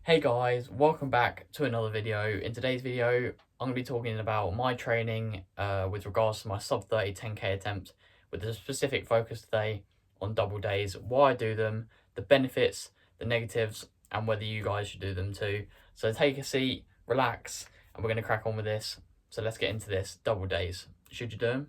Hey guys, welcome back to another video. In today's video, I'm going to be talking about my training with regards to my sub 30 10k attempt, with a specific focus today on double days, why I do them, the benefits, the negatives, and whether you guys should do them too. So take a seat, relax, and we're going to crack on with this. So let's get into this. Double days. Should you do them,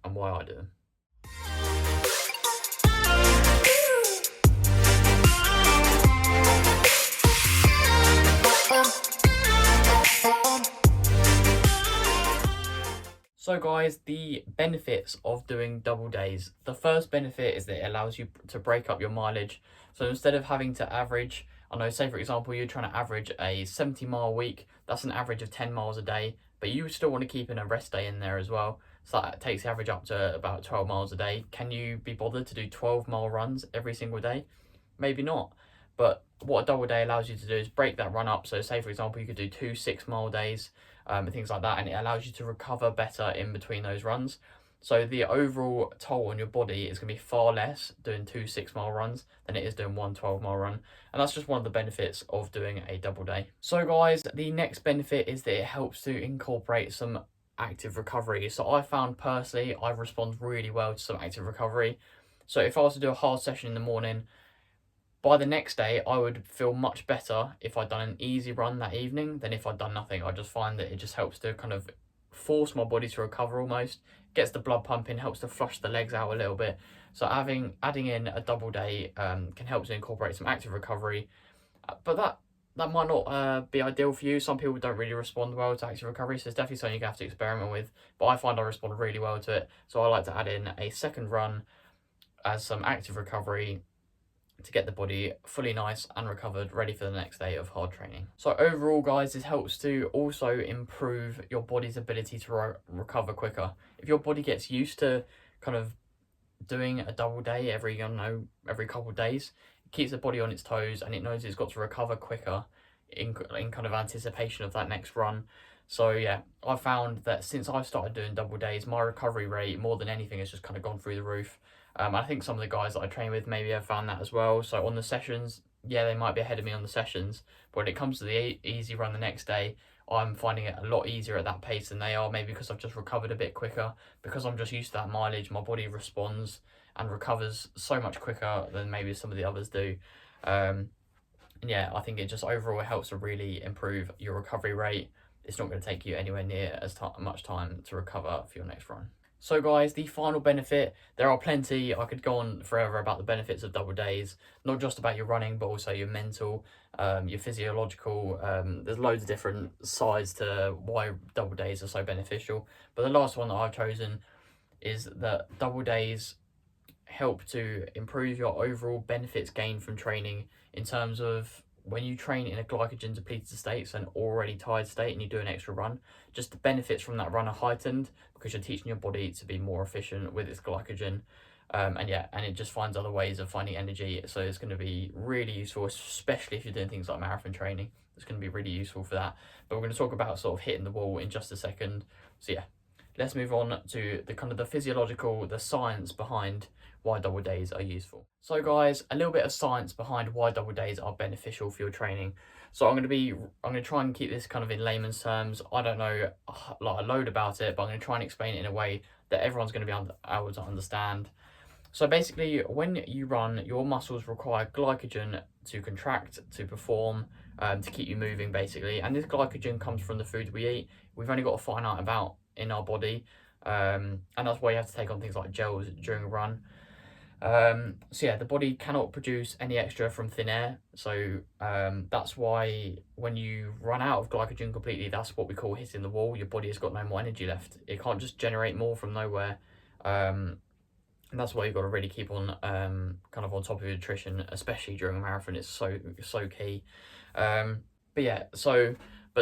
and why I do them? So guys, the benefits of doing double days. The first benefit is that it allows you to break up your mileage. So instead of having to average, I know, say for example, you're trying to average a 70-mile week, that's an average of 10 miles a day, but you still want to keep in a rest day in there as well. So that takes the average up to about 12 miles a day. Can you be bothered to do 12-mile runs every single day? Maybe not. But what a double day allows you to do is break that run up. So say for example, you could do 2 6-mile days, and things like that, and it allows you to recover better in between those runs. So the overall toll on your body is going to be far less doing 2 6-mile runs than it is doing 1 12-mile run. And that's just one of the benefits of doing a double day. So guys, the next benefit is that it helps to incorporate some active recovery. So I found personally, I respond really well to some active recovery. So if I was to do a hard session in the morning, by the next day, I would feel much better if I'd done an easy run that evening than if I'd done nothing. I just find that it just helps to kind of force my body to recover almost, gets the blood pumping, helps to flush the legs out a little bit. So adding in a double day can help to incorporate some active recovery. But that might not be ideal for you. Some people don't really respond well to active recovery, so it's definitely something you have to experiment with. But I find I respond really well to it. So I like to add in a second run as some active recovery to get the body fully nice and recovered, ready for the next day of hard training. So overall guys, this helps to also improve your body's ability to recover quicker. If your body gets used to kind of doing a double day every couple of days, it keeps the body on its toes and it knows it's got to recover quicker in kind of anticipation of that next run. So yeah, I found that since I've started doing double days, my recovery rate more than anything has just kind of gone through the roof. I think some of the guys that I train with maybe have found that as well. So on the sessions, yeah, they might be ahead of me on the sessions, but when it comes to the easy run the next day, I'm finding it a lot easier at that pace than they are, maybe because I've just recovered a bit quicker. Because I'm just used to that mileage, my body responds and recovers so much quicker than maybe some of the others do. And yeah, I think it just overall helps to really improve your recovery rate. It's not going to take you anywhere near as much time to recover for your next run. So guys, the final benefit, there are plenty. I could go on forever about the benefits of double days, not just about your running, but also your mental, your physiological. There's loads of different sides to why double days are so beneficial. But the last one that I've chosen is that double days help to improve your overall benefits gained from training, in terms of when you train in a glycogen depleted state, so an already tired state, and you do an extra run, just the benefits from that run are heightened because you're teaching your body to be more efficient with its glycogen. And it just finds other ways of finding energy. So it's going to be really useful, especially if you're doing things like marathon training. It's going to be really useful for that. But we're going to talk about sort of hitting the wall in just a second. So yeah, let's move on to the kind of the physiological, the science behind why double days are useful. So guys, a little bit of science behind why double days are beneficial for your training. So I'm going to try and keep this kind of in layman's terms. I don't know like a load about it, but I'm going to try and explain it in a way that everyone's going to be able to understand. So basically, when you run, your muscles require glycogen to contract, to perform, to keep you moving basically. And this glycogen comes from the food we eat. We've only got a finite amount in our body, and that's why you have to take on things like gels during a run. So yeah, the body cannot produce any extra from thin air. So that's why when you run out of glycogen completely, that's what we call hitting the wall. Your body has got no more energy left. It can't just generate more from nowhere. And that's why you've got to really keep on kind of on top of your nutrition, especially during a marathon. It's so key. But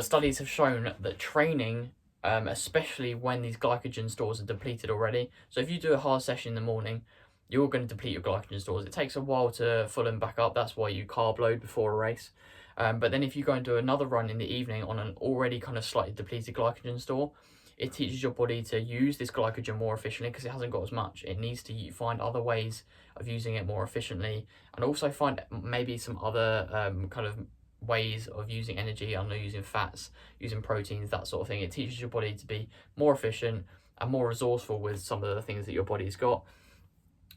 studies have shown that training, especially when these glycogen stores are depleted already. So if you do a hard session in the morning, you're going to deplete your glycogen stores. It takes a while to fill them back up. That's why you carb load before a race. But then if you go and do another run in the evening on an already kind of slightly depleted glycogen store, it teaches your body to use this glycogen more efficiently because it hasn't got as much. It needs to find other ways of using it more efficiently, and also find maybe some other kind of ways of using energy. I know using fats, using proteins, that sort of thing. It teaches your body to be more efficient and more resourceful with some of the things that your body's got.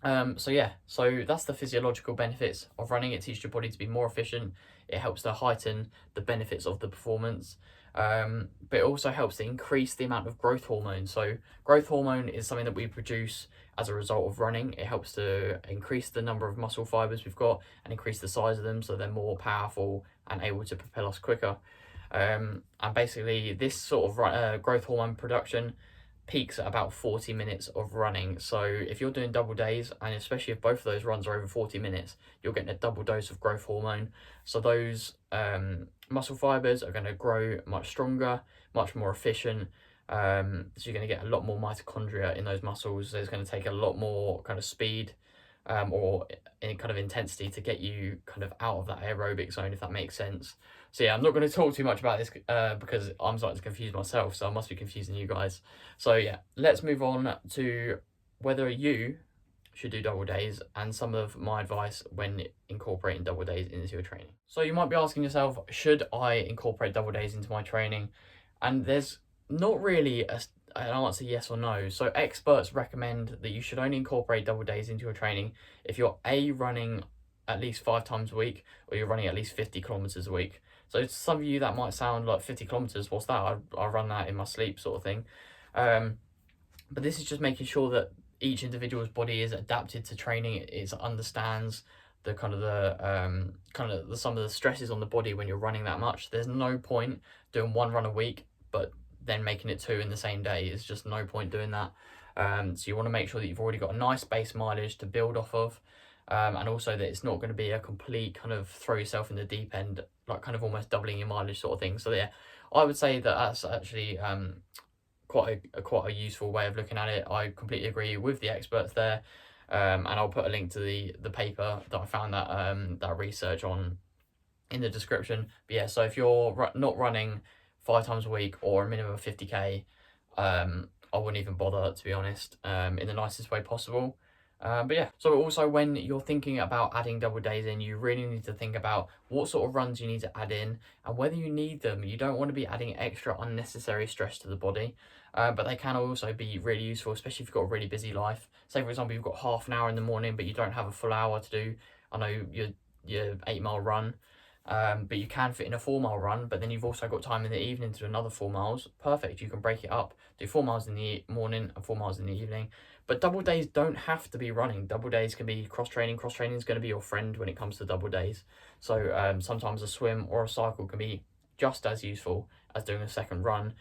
So yeah, so that's the physiological benefits of running. It teaches your body to be more efficient. It helps to heighten the benefits of the performance. But it also helps to increase the amount of growth hormone. So growth hormone is something that we produce as a result of running. It helps to increase the number of muscle fibers we've got and increase the size of them so they're more powerful and able to propel us quicker. And basically this sort of growth hormone production peaks at about 40 minutes of running. So if you're doing double days, and especially if both of those runs are over 40 minutes, you're getting a double dose of growth hormone. So those muscle fibers are going to grow much stronger, much more efficient. So you're going to get a lot more mitochondria in those muscles. So it's going to take a lot more kind of speed or in kind of intensity to get you kind of out of that aerobic zone, if that makes sense. So yeah, I'm not going to talk too much about this because I'm starting to confuse myself, so I must be confusing you guys. So yeah, let's move on to whether you should do double days and some of my advice when incorporating double days into your training. So you might be asking yourself, should I incorporate double days into my training? And there's not really an answer yes or no. So experts recommend that you should only incorporate double days into your training if you're running at least 5 times a week, or you're running at least 50 kilometers a week. So to some of you that might sound like 50 kilometers, what's that? I run that in my sleep, sort of thing. But this is just making sure that each individual's body is adapted to training. It understands the kind of the some of the stresses on the body when you're running that much. There's no point doing 1 run a week, but then making it 2 in the same day. It's just no point doing that. So you want to make sure that you've already got a nice base mileage to build off of. And also that it's not going to be a complete kind of throw yourself in the deep end, like kind of almost doubling your mileage sort of thing. So yeah, I would say that that's actually quite a useful way of looking at it. I completely agree with the experts there, and I'll put a link to the paper that I found that research on in the description. But yeah, so if you're not running 5 times a week or a minimum of 50k, I wouldn't even bother, to be honest, in the nicest way possible. But yeah, so also when you're thinking about adding double days in, you really need to think about what sort of runs you need to add in and whether you need them. You don't want to be adding extra unnecessary stress to the body, but they can also be really useful, especially if you've got a really busy life. Say for example, you've got half an hour in the morning, but you don't have a full hour to do, I know, your 8-mile run. But you can fit in a 4-mile run, but then you've also got time in the evening to do another 4 miles. Perfect, you can break it up. Do 4 miles in the morning and 4 miles in the evening. But double days don't have to be running. Double days can be cross-training. Cross-training is going to be your friend when it comes to double days. So sometimes a swim or a cycle can be just as useful as doing a second run,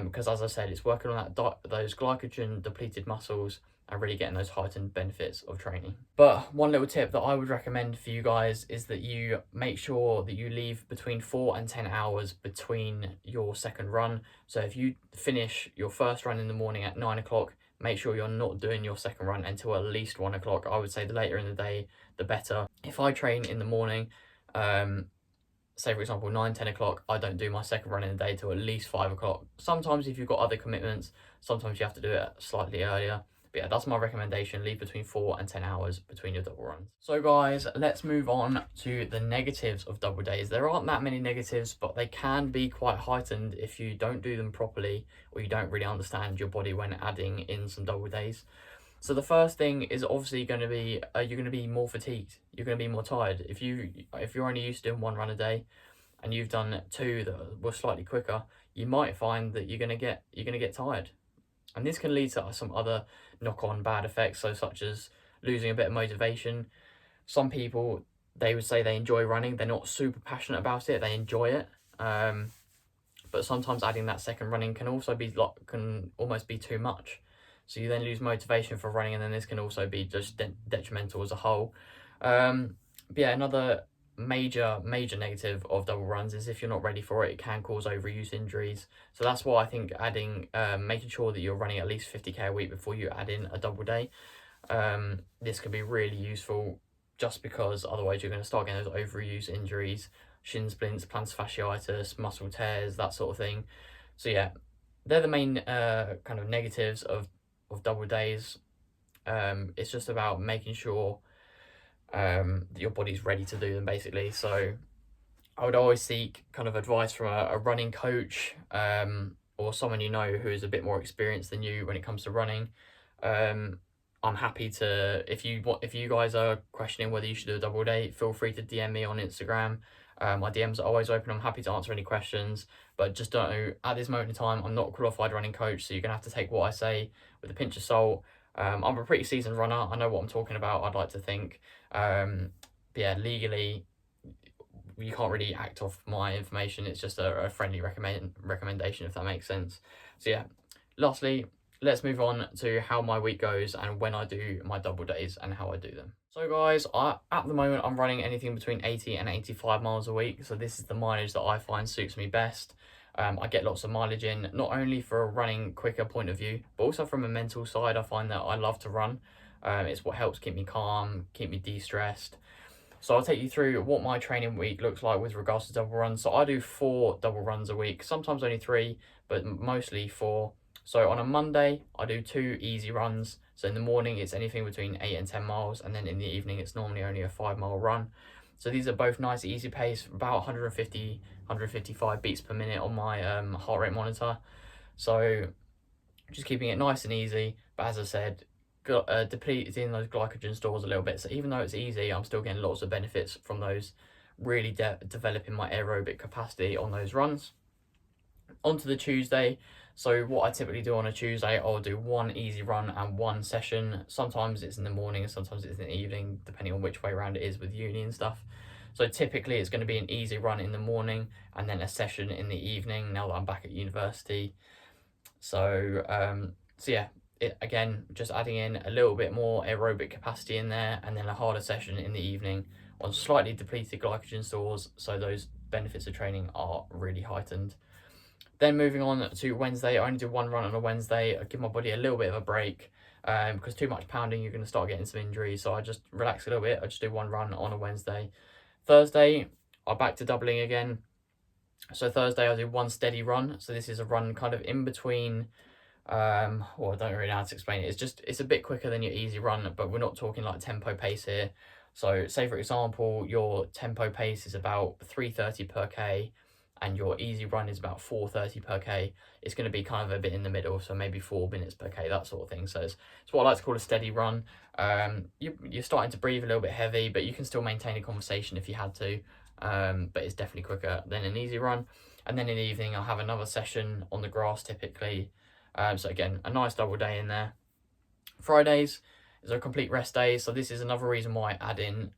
because as I said, it's working on those glycogen depleted muscles and really getting those heightened benefits of training. But one little tip that I would recommend for you guys is that you make sure that you leave between 4 and 10 hours between your second run. So if you finish your first run in the morning at 9 o'clock, make sure you're not doing your second run until at least 1 o'clock. I would say the later in the day, the better. If I train in the morning, say for example 9-10 o'clock, I don't do my second run in the day till at least 5 o'clock. Sometimes if you've got other commitments, sometimes you have to do it slightly earlier. But yeah, that's my recommendation. Leave between 4 and 10 hours between your double runs. So guys, let's move on to the negatives of double days. There aren't that many negatives, but they can be quite heightened if you don't do them properly or you don't really understand your body when adding in some double days. So the first thing is obviously going to be you're going to be more fatigued. You're going to be more tired. If you're only used to doing 1 run a day and you've done 2 that were slightly quicker, you might find that you're going to get tired. And this can lead to some other knock-on bad effects, so such as losing a bit of motivation. Some people, they would say they enjoy running. They're not super passionate about it. They enjoy it. But sometimes adding that second running can also be can almost be too much. So you then lose motivation for running, and then this can also be just detrimental as a whole. But yeah, another major negative of double runs is if you're not ready for it, it can cause overuse injuries. So that's why I think adding making sure that you're running at least 50k a week before you add in a double day, this can be really useful, just because otherwise you're going to start getting those overuse injuries, shin splints, plantar fasciitis, muscle tears, that sort of thing. So yeah, they're the main kind of negatives of double days. It's just about making sure that your body's ready to do them, basically. So I would always seek kind of advice from a running coach, or someone you know who is a bit more experienced than you when it comes to running. Um, I'm happy to, if you guys are questioning whether you should do a double day, feel free to DM me on Instagram. My DMs are always open. I'm happy to answer any questions, but just don't know, at this moment in time, I'm not a qualified running coach, so you're gonna have to take what I say with a pinch of salt. I'm a pretty seasoned runner. I know what I'm talking about, I'd like to think. But yeah, legally, you can't really act off my information. It's just a friendly recommendation, if that makes sense. So yeah, lastly, let's move on to how my week goes and when I do my double days and how I do them. So guys, at the moment I'm running anything between 80 and 85 miles a week. So this is the mileage that I find suits me best. I get lots of mileage in, not only for a running quicker point of view, but also from a mental side. I find that I love to run. It's what helps keep me calm, keep me de-stressed. So I'll take you through what my training week looks like with regards to double runs. So I do 4 double runs a week, sometimes only 3, but mostly 4. So on a Monday, I do 2 easy runs. So in the morning, it's anything between 8 and 10 miles. And then in the evening, it's normally only a 5-mile run. So these are both nice, easy pace, about 150, 155 beats per minute on my heart rate monitor. So just keeping it nice and easy. But as I said, depleting those glycogen stores a little bit. So even though it's easy, I'm still getting lots of benefits from those, really developing my aerobic capacity on those runs. On to the Tuesday. So what I typically do on a Tuesday, I'll do 1 easy run and 1 session. Sometimes it's in the morning and sometimes it's in the evening, depending on which way around it is with uni and stuff. So typically it's going to be an easy run in the morning and then a session in the evening, now that I'm back at university. So yeah, again, just adding in a little bit more aerobic capacity in there, and then a harder session in the evening on slightly depleted glycogen stores, so those benefits of training are really heightened. Then moving on to Wednesday, I only do 1 run on a Wednesday. I give my body a little bit of a break, because too much pounding, you're going to start getting some injuries, so I just relax a little bit. I just do 1 run on a Wednesday. Thursday, I'm back to doubling again. So Thursday, I do 1 steady run. So this is a run kind of in between, well, I don't really know how to explain it. It's a bit quicker than your easy run, but we're not talking like tempo pace here. So say for example, your tempo pace is about 3:30 per K and your easy run is about 4:30 per K. It's going to be kind of a bit in the middle, so maybe 4 minutes per K, that sort of thing. So it's what I like to call a steady run. You're starting to breathe a little bit heavy, but you can still maintain a conversation if you had to. But it's definitely quicker than an easy run. And then in the evening, I'll have another session on the grass typically. So again, a nice double day in there. Fridays is a complete rest day. So this is another reason why I add in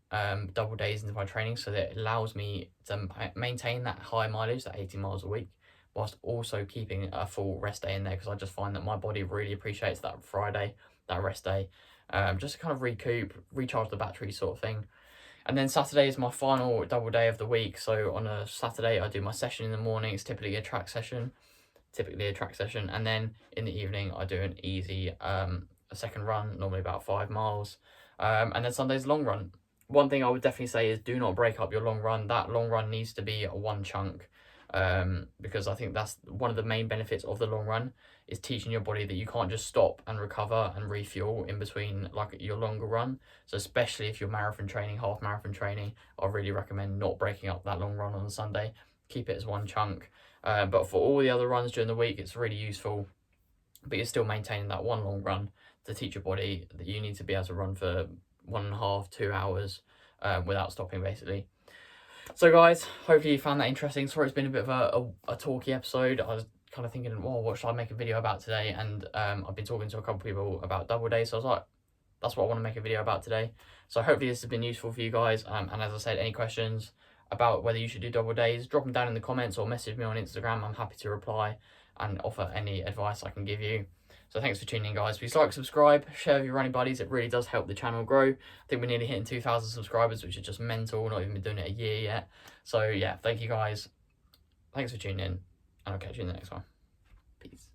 double days into my training, so that it allows me to maintain that high mileage, that 80 miles a week, whilst also keeping a full rest day in there, because I just find that my body really appreciates that Friday, that rest day, just to kind of recoup, recharge the battery sort of thing. And then Saturday is my final double day of the week. So on a Saturday, I do my session in the morning. It's typically a track session. And then in the evening, I do an easy a second run, normally about 5 miles. And then Sunday's long run. One thing I would definitely say is do not break up your long run. That long run needs to be 1 chunk. Because I think that's one of the main benefits of the long run, is teaching your body that you can't just stop and recover and refuel in between like your longer run. So especially if you're marathon training, half marathon training, I really recommend not breaking up that long run on a Sunday. Keep it as 1 chunk. But for all the other runs during the week, it's really useful, but you're still maintaining that 1 long run to teach your body that you need to be able to run for 1.5, 2 hours without stopping, basically. So guys, hopefully you found that interesting. Sorry it's been a bit of a talky episode. I was kind of thinking, well, what should I make a video about today? And I've been talking to a couple people about double days, so I was like, that's what I want to make a video about today. So hopefully this has been useful for you guys. And as I said, any questions about whether you should do double days, drop them down in the comments or message me on Instagram. I'm happy to reply and offer any advice I can give you. So thanks for tuning in, guys. Please like, subscribe, share with your running buddies. It really does help the channel grow. I think we're nearly hitting 2,000 subscribers, which is just mental. Not even been doing it a year yet. So yeah, thank you guys. Thanks for tuning in, and I'll catch you in the next one. Peace.